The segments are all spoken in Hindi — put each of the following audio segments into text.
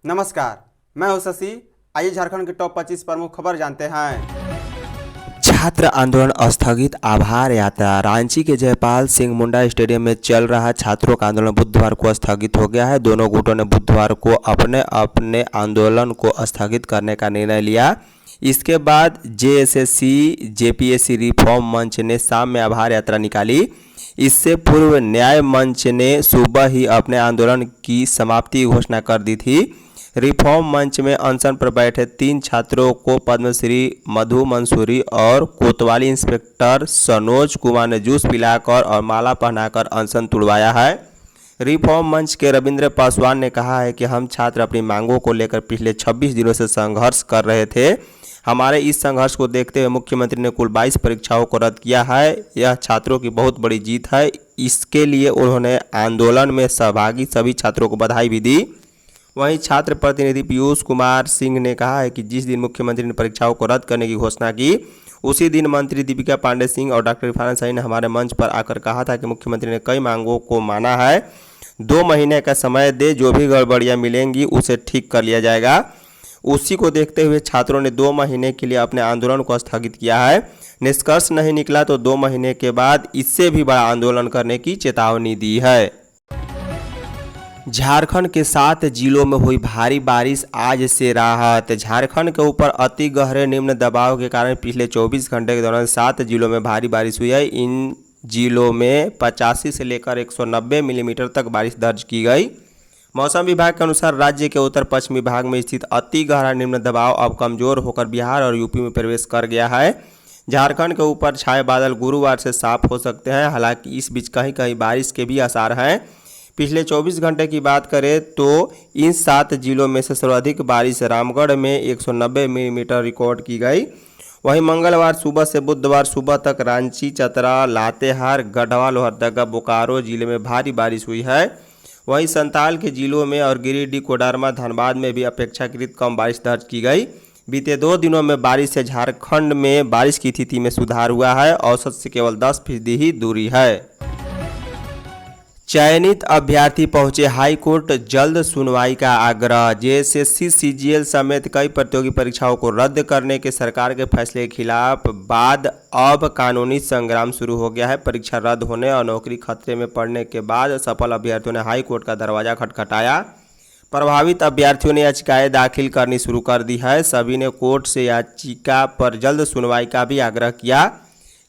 नमस्कार, मैं हूं शशि। आइए झारखंड की टॉप 25 प्रमुख खबर जानते हैं। छात्र आंदोलन स्थगित, आभार यात्रा। रांची के जयपाल सिंह मुंडा स्टेडियम में चल रहा छात्रों का आंदोलन बुधवार को स्थगित हो गया है। दोनों गुटों ने बुधवार को अपने अपने आंदोलन को स्थगित करने का निर्णय लिया। इसके बाद जेएसएससी जेपीएससी रिफॉर्म मंच ने शाम में आभार यात्रा निकाली। इससे पूर्व न्याय मंच ने सुबह ही अपने आंदोलन की समाप्ति की घोषणा कर दी थी। रिफॉर्म मंच में अनशन पर बैठे 3 छात्रों को पद्मश्री मधु मंसूरी और कोतवाली इंस्पेक्टर सनोज कुमार ने जूस पिलाकर और माला पहनाकर अनशन तुड़वाया है। रिफॉर्म मंच के रविंद्र पासवान ने कहा है कि हम छात्र अपनी मांगों को लेकर पिछले 26 दिनों से संघर्ष कर रहे थे। हमारे इस संघर्ष को देखते हुए मुख्यमंत्री ने कुल 22 परीक्षाओं को रद्द किया है। यह छात्रों की बहुत बड़ी जीत है। इसके लिए उन्होंने आंदोलन में सहभागी सभी छात्रों को बधाई भी दी। वहीं छात्र प्रतिनिधि पीयूष कुमार सिंह ने कहा है कि जिस दिन मुख्यमंत्री ने परीक्षाओं को रद्द करने की घोषणा की, उसी दिन मंत्री दीपिका पांडे सिंह और डॉक्टर इरफान सईद ने हमारे मंच पर आकर कहा था कि मुख्यमंत्री ने कई मांगों को माना है। 2 महीने का समय दे, जो भी गड़बड़ियां मिलेंगी उसे ठीक कर लिया जाएगा। उसी को देखते हुए छात्रों ने 2 महीने के लिए अपने आंदोलन को स्थगित किया है। निष्कर्ष नहीं निकला तो 2 महीने के बाद इससे भी बड़ा आंदोलन करने की चेतावनी दी है। झारखंड के 7 जिलों में हुई भारी बारिश, आज से राहत। झारखंड के ऊपर अति गहरे निम्न दबाव के कारण पिछले 24 घंटे के दौरान 7 जिलों में भारी बारिश हुई है। इन जिलों में 85 से लेकर 190 मिलीमीटर तक बारिश दर्ज की गई। मौसम विभाग के अनुसार राज्य के उत्तर पश्चिमी भाग में स्थित अति गहरा निम्न दबाव अब कमजोर होकर बिहार और यूपी में प्रवेश कर गया है। झारखंड के ऊपर छाए बादल गुरुवार से साफ हो सकते हैं। हालांकि इस बीच कहीं कहीं बारिश के भी आसार हैं। पिछले 24 घंटे की बात करें तो इन 7 जिलों में से सर्वाधिक बारिश रामगढ़ में 190 मिलीमीटर रिकॉर्ड की गई। वहीं मंगलवार सुबह से बुधवार सुबह तक रांची, चतरा, लातेहार, गढ़वा, लोहरदगा, बोकारो जिले में भारी बारिश हुई है। वहीं संताल के जिलों में और गिरिडीह, कोडरमा, धनबाद में भी अपेक्षाकृत कम बारिश दर्ज की गई। बीते 2 दिनों में बारिश से झारखंड में बारिश की स्थिति में सुधार हुआ है। औसत से केवल 10% ही दूरी है। चयनित अभ्यर्थी पहुंचे हाई कोर्ट, जल्द सुनवाई का आग्रह। जेएसएससी सीजीएल समेत कई प्रतियोगी परीक्षाओं को रद्द करने के सरकार के फैसले के खिलाफ बाद अब कानूनी संग्राम शुरू हो गया है। परीक्षा रद्द होने और नौकरी खतरे में पड़ने के बाद सफल अभ्यर्थियों ने हाई कोर्ट का दरवाजा खटखटाया। प्रभावित अभ्यर्थियों ने याचिकाएं दाखिल करनी शुरू कर दी है। सभी ने कोर्ट से याचिका पर जल्द सुनवाई का भी आग्रह किया।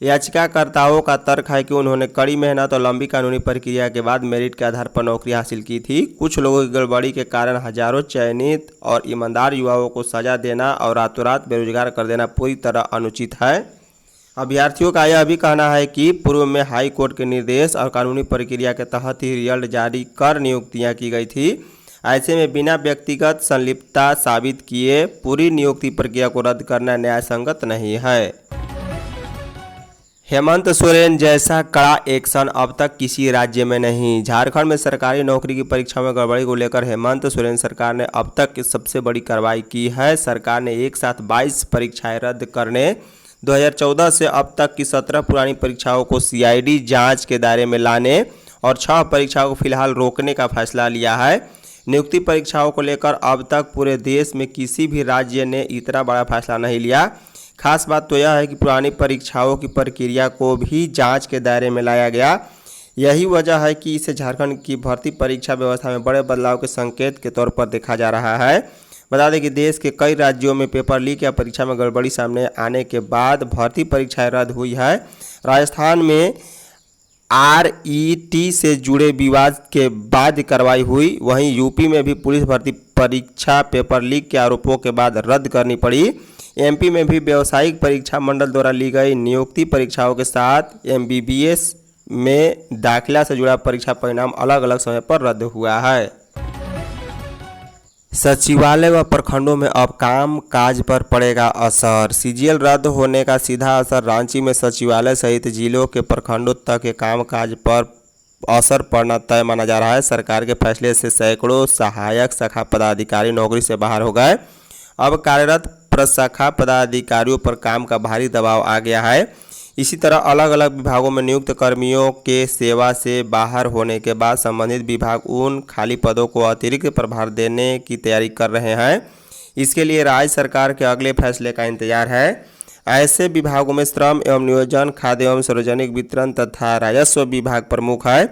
याचिकाकर्ताओं का तर्क है कि उन्होंने कड़ी मेहनत और लंबी कानूनी प्रक्रिया के बाद मेरिट के आधार पर नौकरी हासिल की थी। कुछ लोगों की गड़बड़ी के कारण हजारों चयनित और ईमानदार युवाओं को सजा देना और रातों रात बेरोजगार कर देना पूरी तरह अनुचित है। अभ्यर्थियों का यह भी कहना है कि पूर्व में हाई कोर्ट के निर्देश और कानूनी प्रक्रिया के तहत ही रिजल्ट जारी कर नियुक्तियाँ की गई थी। ऐसे में बिना व्यक्तिगत संलिप्तता साबित किए पूरी नियुक्ति प्रक्रिया को रद्द करना न्याय संगत नहीं है। हेमंत सोरेन जैसा कड़ा एक्शन अब तक किसी राज्य में नहीं। झारखंड में सरकारी नौकरी की परीक्षा में गड़बड़ी को लेकर हेमंत सोरेन सरकार ने अब तक की सबसे बड़ी कार्रवाई की है। सरकार ने एक साथ 22 परीक्षाएं रद्द करने, 2014 से अब तक की 17 पुरानी परीक्षाओं को सीआईडी जांच के दायरे में लाने और 6 परीक्षाओं को फिलहाल रोकने का फैसला लिया है। नियुक्ति परीक्षाओं को लेकर अब तक पूरे देश में किसी भी राज्य ने इतना बड़ा फैसला नहीं लिया। खास बात तो यह है कि पुरानी परीक्षाओं की प्रक्रिया को भी जांच के दायरे में लाया गया। यही वजह है कि इसे झारखंड की भर्ती परीक्षा व्यवस्था में बड़े बदलाव के संकेत के तौर पर देखा जा रहा है। बता दें कि देश के कई राज्यों में पेपर लीक या परीक्षा में गड़बड़ी सामने आने के बाद भर्ती परीक्षाएं रद्द हुई है। राजस्थान में आरईटी से जुड़े विवाद के बाद कार्रवाई हुई। वहीं यूपी में भी पुलिस भर्ती परीक्षा पेपर लीक के आरोपों के बाद रद्द करनी पड़ी। एमपी में भी व्यावसायिक परीक्षा मंडल द्वारा ली गई नियुक्ति परीक्षाओं के साथ एमबीबीएस में दाखिला से जुड़ा परीक्षा परिणाम अलग अलग समय पर रद्द हुआ है। सचिवालय व प्रखंडों में अब काम काज पर पड़ेगा असर। सीजीएल रद्द होने का सीधा असर रांची में सचिवालय सहित जिलों के प्रखंडों तक के काम काज पर असर पड़ना तय माना जा रहा है। सरकार के फैसले से सैकड़ों सहायक शाखा पदाधिकारी नौकरी से बाहर हो गए। अब कार्यरत प्रशाखा पदाधिकारियों पर काम का भारी दबाव आ गया है। इसी तरह अलग अलग विभागों में नियुक्त कर्मियों के सेवा से बाहर होने के बाद संबंधित विभाग उन खाली पदों को अतिरिक्त प्रभार देने की तैयारी कर रहे हैं। इसके लिए राज्य सरकार के अगले फैसले का इंतजार है। ऐसे विभागों में श्रम एवं नियोजन, खाद्य एवं सार्वजनिक वितरण तथा राजस्व विभाग प्रमुख है।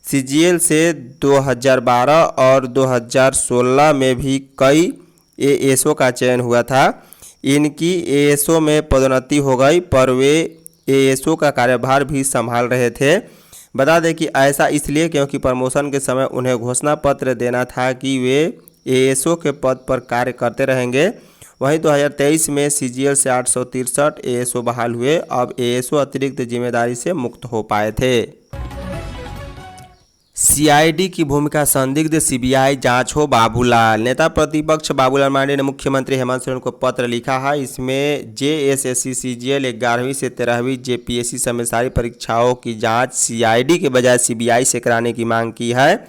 सीजीएल से 2012 और 2016 में भी कई एएसओ का चयन हुआ था। इनकी एएसओ में पदोन्नति हो गई, पर वे एएसओ का कार्यभार भी संभाल रहे थे। बता दें कि ऐसा इसलिए क्योंकि प्रमोशन के समय उन्हें घोषणा पत्र देना था कि वे एएसओ के पद पर कार्य करते रहेंगे। वहीं 2023 में सीजीएल से 863 एएसओ बहाल हुए। अब एएसओ अतिरिक्त जिम्मेदारी से मुक्त हो पाए थे। सीआईडी की भूमिका संदिग्ध, सीबीआई जांच हो बाबूलाल। नेता प्रतिपक्ष बाबूलाल मरांडी ने मुख्यमंत्री हेमंत सोरेन को पत्र लिखा है। इसमें जेएसएससी सीजीएल 11वीं से 13वीं जेपीएससी समेत सारी परीक्षाओं की जांच सीआईडी के बजाय सीबीआई से कराने की मांग की है।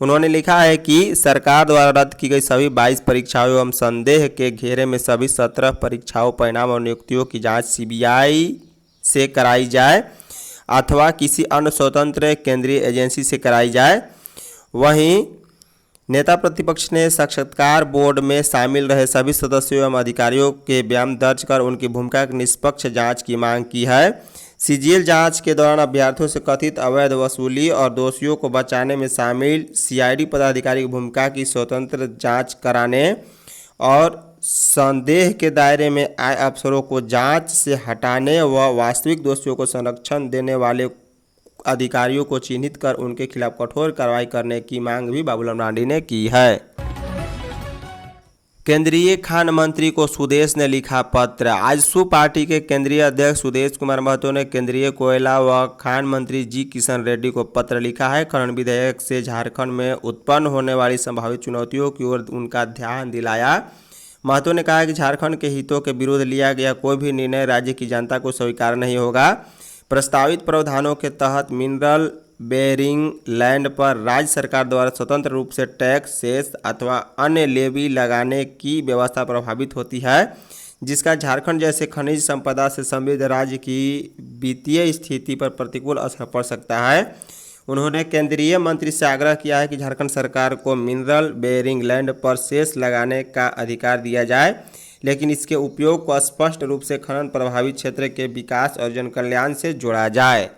उन्होंने लिखा है कि सरकार द्वारा रद्द की गई सभी 22 परीक्षाओं एवं संदेह के घेरे में सभी 17 परीक्षाओं, परिणाम और नियुक्तियों की जांच सीबीआई से कराई जाए अथवा किसी अन्य स्वतंत्र केंद्रीय एजेंसी से कराई जाए। वहीं नेता प्रतिपक्ष ने साक्षात्कार बोर्ड में शामिल रहे सभी सदस्यों एवं अधिकारियों के बयान दर्ज कर उनकी भूमिका की निष्पक्ष जांच की मांग की है। सीजीएल जांच के दौरान अभ्यर्थियों से कथित अवैध वसूली और दोषियों को बचाने में शामिल सीआईडी पदाधिकारी की भूमिका की स्वतंत्र जांच कराने और संदेह के दायरे में आए अफसरों को जांच से हटाने व वास्तविक दोषियों को संरक्षण देने वाले अधिकारियों को चिन्हित कर उनके खिलाफ कठोर कार्रवाई करने की मांग भी बाबूलाल मरांडी ने की है। केंद्रीय खान मंत्री को सुदेश ने लिखा पत्र। आजसू पार्टी के केंद्रीय अध्यक्ष सुदेश कुमार महतो ने केंद्रीय कोयला व खान मंत्री जी किशन रेड्डी को पत्र लिखा है। खनन विधेयक से झारखंड में उत्पन्न होने वाली संभावित चुनौतियों की ओर उनका ध्यान दिलाया। महतो ने कहा कि झारखंड के हितों के विरुद्ध लिया गया कोई भी निर्णय राज्य की जनता को स्वीकार नहीं होगा। प्रस्तावित प्रावधानों के तहत मिनरल बेरिंग लैंड पर राज्य सरकार द्वारा स्वतंत्र रूप से टैक्स, सेस अथवा अन्य लेवी लगाने की व्यवस्था प्रभावित होती है, जिसका झारखंड जैसे खनिज संपदा से समृद्ध राज्य की वित्तीय स्थिति पर प्रतिकूल असर पड़ सकता है। उन्होंने केंद्रीय मंत्री से आग्रह किया है कि झारखंड सरकार को मिनरल बेरिंग लैंड पर सेस लगाने का अधिकार दिया जाए, लेकिन इसके उपयोग को स्पष्ट रूप से खनन प्रभावित क्षेत्र के विकास और जन कल्याण से जोड़ा जाए।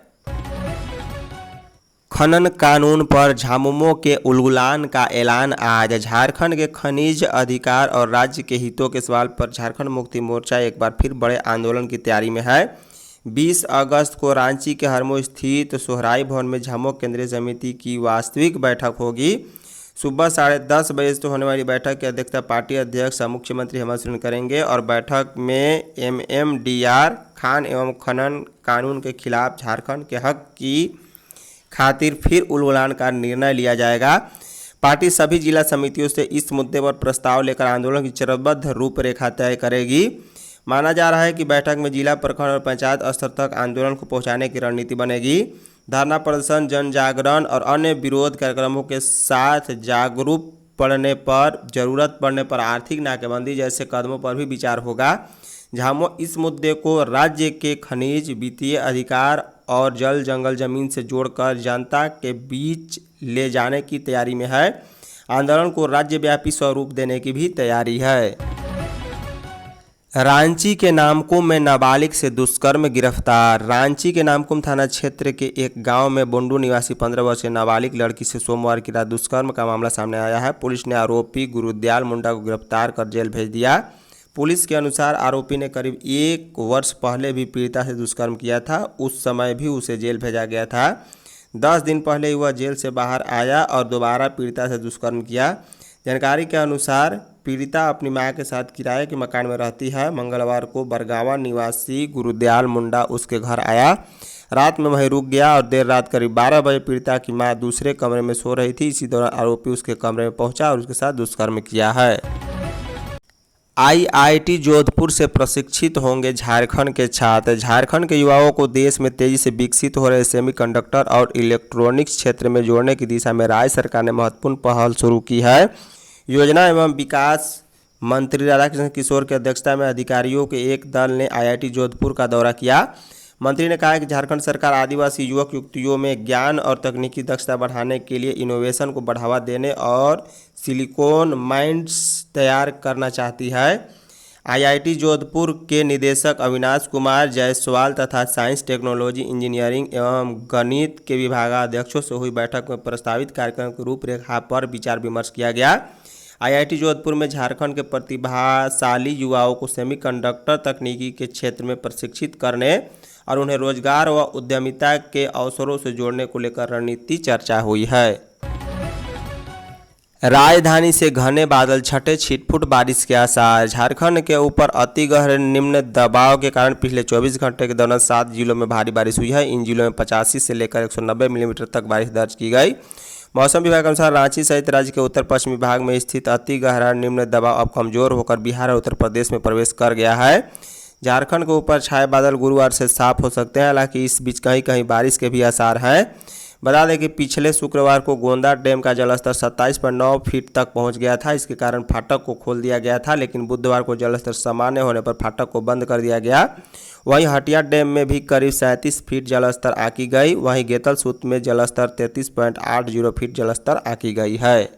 खनन कानून पर झामुमो के उलगुलान का ऐलान। आज झारखंड के खनिज अधिकार और राज्य के हितों के सवाल पर झारखंड मुक्ति मोर्चा एक बार फिर बड़े आंदोलन की तैयारी में है। 20 अगस्त को रांची के हरमो स्थित सोहराई भवन में झामुमो केंद्रीय समिति की वास्तविक बैठक होगी। सुबह 10:30 बजे से होने वाली बैठक की अध्यक्षता पार्टी अध्यक्ष मुख्यमंत्री हेमंत सोरेन करेंगे और बैठक में एमएमडीआर, खान एवं खनन कानून के खिलाफ झारखंड के हक की खातिर फिर उलगुलान का निर्णय लिया जाएगा। पार्टी सभी जिला समितियों से इस मुद्दे पर प्रस्ताव लेकर आंदोलन की चरणबद्ध रूपरेखा तय करेगी। माना जा रहा है कि बैठक में जिला, प्रखंड और पंचायत स्तर तक आंदोलन को पहुंचाने की रणनीति बनेगी। धरना प्रदर्शन, जन जागरण और अन्य विरोध कार्यक्रमों के साथ जागरूक पड़ने पर, जरूरत पड़ने पर आर्थिक नाकेबंदी जैसे कदमों पर भी विचार होगा। झामुमो इस मुद्दे को राज्य के खनिज, वित्तीय अधिकार और जल जंगल जमीन से जोड़कर जनता के बीच ले जाने की तैयारी में है। आंदोलन को राज्यव्यापी स्वरूप देने की भी तैयारी है। रांची के नामकुम में नाबालिग से दुष्कर्म गिरफ्तार। रांची के नामकुम थाना क्षेत्र के एक गांव में बुंडू निवासी 15 वर्षीय नाबालिग लड़की से सोमवार की रात दुष्कर्म का मामला सामने आया है। पुलिस ने आरोपी गुरुदयाल मुंडा को गिरफ्तार कर जेल भेज दिया। पुलिस के अनुसार आरोपी ने करीब 1 वर्ष पहले भी पीड़िता से दुष्कर्म किया था। उस समय भी उसे जेल भेजा गया था। 10 दिन पहले वह जेल से बाहर आया और दोबारा पीड़िता से दुष्कर्म किया। जानकारी के अनुसार पीड़िता अपनी मां के साथ किराए के मकान में रहती है। मंगलवार को बरगावा निवासी गुरुदयाल मुंडा उसके घर आया। रात में वहीं रुक गया और देर रात करीब 12 बजे पीड़िता की मां दूसरे कमरे में सो रही थी। इसी दौरान आरोपी उसके कमरे में पहुंचा और उसके साथ दुष्कर्म किया है। आईआईटी जोधपुर से प्रशिक्षित होंगे झारखंड के छात्र। झारखंड के युवाओं को देश में तेजी से विकसित हो रहे सेमीकंडक्टर और इलेक्ट्रॉनिक्स क्षेत्र में जोड़ने की दिशा में राज्य सरकार ने महत्वपूर्ण पहल शुरू की है। योजना एवं विकास मंत्री राधाकृष्ण किशोर की अध्यक्षता में अधिकारियों के एक दल ने आईआईटी जोधपुर का दौरा किया। मंत्री ने कहा कि झारखंड सरकार आदिवासी युवक युवतियों में ज्ञान और तकनीकी दक्षता बढ़ाने के लिए इनोवेशन को बढ़ावा देने और सिलिकॉन माइंड्स तैयार करना चाहती है। आईआईटी जोधपुर के निदेशक अविनाश कुमार जायसवाल तथा साइंस टेक्नोलॉजी इंजीनियरिंग एवं गणित के विभागाध्यक्षों से हुई बैठक में प्रस्तावित कार्यक्रम की रूपरेखा पर विचार विमर्श किया गया। आईआईटी जोधपुर में झारखंड के प्रतिभाशाली युवाओं को सेमीकंडक्टर तकनीकी के क्षेत्र में प्रशिक्षित करने और उन्हें रोजगार व उद्यमिता के अवसरों से जोड़ने को लेकर रणनीति चर्चा हुई है। राजधानी से घने बादल छटे, छिटपुट बारिश के आसार। झारखंड के ऊपर अति गहरे निम्न दबाव के कारण पिछले 24 घंटे के दौरान 7 जिलों में भारी बारिश हुई है। इन जिलों में 85 से लेकर 190 मिलीमीटर तक बारिश दर्ज की गई। मौसम विभाग के अनुसार रांची सहित राज्य के उत्तर पश्चिमी भाग में स्थित अति गहरा निम्न दबाव अब कमजोर होकर बिहार और उत्तर प्रदेश में प्रवेश कर गया है। झारखंड के ऊपर छाए बादल गुरुवार से साफ हो सकते हैं, हालांकि इस बीच कहीं कहीं बारिश के भी आसार हैं। बता दें कि पिछले शुक्रवार को गोंदा डैम का जलस्तर 27.9 फीट तक पहुंच गया था। इसके कारण फाटक को खोल दिया गया था, लेकिन बुधवार को जलस्तर सामान्य होने पर फाटक को बंद कर दिया गया। वहीं हटिया डैम में भी करीब 37 फीट जलस्तर आंकी गई। वहीं गेतल सूत में जलस्तर 33.80 फीट जलस्तर आंकी गई है।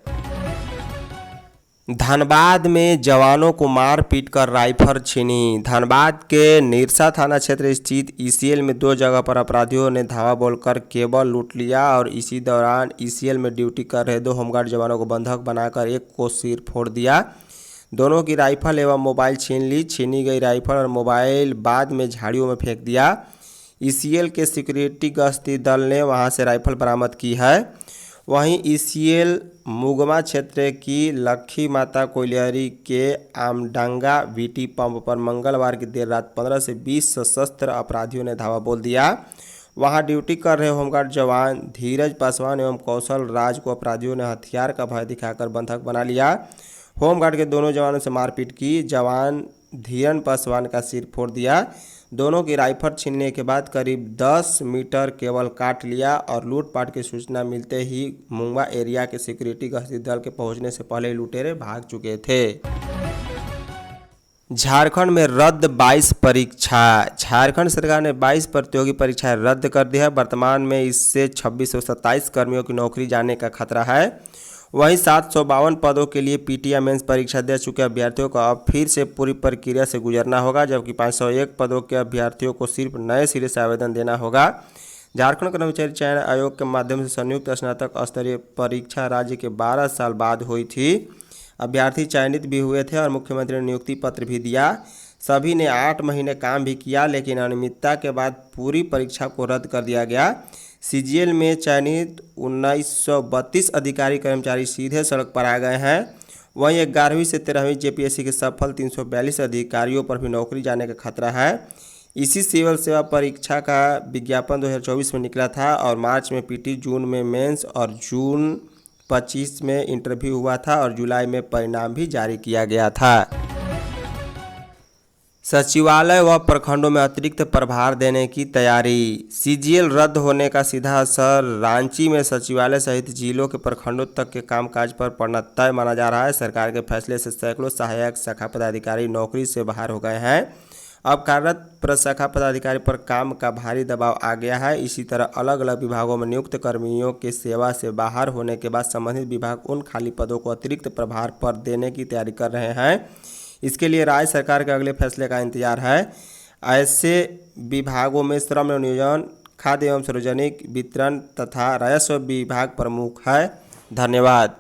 धनबाद में जवानों को मार पीट कर राइफल छीनी। धनबाद के निरसा थाना क्षेत्र स्थित ईसीएल में 2 जगह पर अपराधियों ने धावा बोलकर केबल लूट लिया और इसी दौरान ईसीएल में ड्यूटी कर रहे 2 होमगार्ड जवानों को बंधक बनाकर एक को सिर फोड़ दिया। दोनों की राइफल एवं मोबाइल छीन ली। छीनी गई राइफल और मोबाइल बाद में झाड़ियों में फेंक दिया। ईसीएल के सिक्योरिटी गश्ती दल ने वहां से राइफल बरामद की है। वहीं ईसीएल मुगमा क्षेत्र की लक्खी माता कोयलियरी के आमडांगा वीटी पंप पर मंगलवार की देर रात 15 से 20 सशस्त्र अपराधियों ने धावा बोल दिया। वहां ड्यूटी कर रहे होमगार्ड जवान धीरज पासवान एवं कौशल राज को अपराधियों ने हथियार का भय दिखाकर बंधक बना लिया। होमगार्ड के दोनों जवानों से मारपीट की। जवान धीरन पासवान का सिर फोड़ दिया। दोनों की राइफल छीनने के बाद करीब 10 मीटर केबल काट लिया और लूटपाट की सूचना मिलते ही मुंगवा एरिया के सिक्योरिटी गश्ती दल के पहुंचने से पहले लुटेरे भाग चुके थे। झारखंड में रद्द 22 परीक्षा। झारखंड सरकार ने 22 प्रतियोगी परीक्षाएं रद्द कर दी है। वर्तमान में इससे 2627 कर्मियों की नौकरी जाने का खतरा है। वहीं 752 पदों के लिए पीटीएम मेंस परीक्षा दे चुके अभ्यर्थियों को अब फिर से पूरी प्रक्रिया से गुजरना होगा, जबकि 501 पदों के अभ्यर्थियों को सिर्फ नए सिरे से आवेदन देना होगा। झारखंड कर्मचारी चयन आयोग के माध्यम से संयुक्त स्नातक स्तरीय परीक्षा राज्य के 12 साल बाद हुई थी। अभ्यर्थी चयनित भी हुए थे और मुख्यमंत्री ने नियुक्ति पत्र भी दिया। सभी ने 8 महीने काम भी किया, लेकिन अनियमितता के बाद पूरी परीक्षा को रद्द कर दिया गया। सीजीएल में चयनित 1932 अधिकारी कर्मचारी सीधे सड़क पर आ गए हैं। वहीं 11वीं से 13वीं जेपीएससी के सफल 342 अधिकारियों पर भी नौकरी जाने का खतरा है। इसी सिविल सेवा परीक्षा का विज्ञापन 2024 में निकला था और मार्च में पीटी, जून में मेंस और जून 25 में इंटरव्यू हुआ था और जुलाई में परिणाम भी जारी किया गया था। सचिवालय व प्रखंडों में अतिरिक्त प्रभार देने की तैयारी। सीजीएल रद्द होने का सीधा असर रांची में सचिवालय सहित जिलों के प्रखंडों तक के कामकाज पर पड़ना तय माना जा रहा है। सरकार के फैसले से सैकड़ों सहायक शाखा पदाधिकारी नौकरी से बाहर हो गए हैं। अब कार्यरत प्रशाखा पदाधिकारी पर काम का भारी दबाव आ गया है। इसी तरह अलग अलग विभागों में नियुक्त कर्मियों के सेवा से बाहर होने के बाद संबंधित विभाग उन खाली पदों को अतिरिक्त प्रभार पर देने की तैयारी कर रहे हैं। इसके लिए राज्य सरकार के अगले फैसले का इंतजार है। ऐसे विभागों में श्रम नियोजन, खाद्य एवं सार्वजनिक वितरण तथा राजस्व विभाग प्रमुख है। धन्यवाद।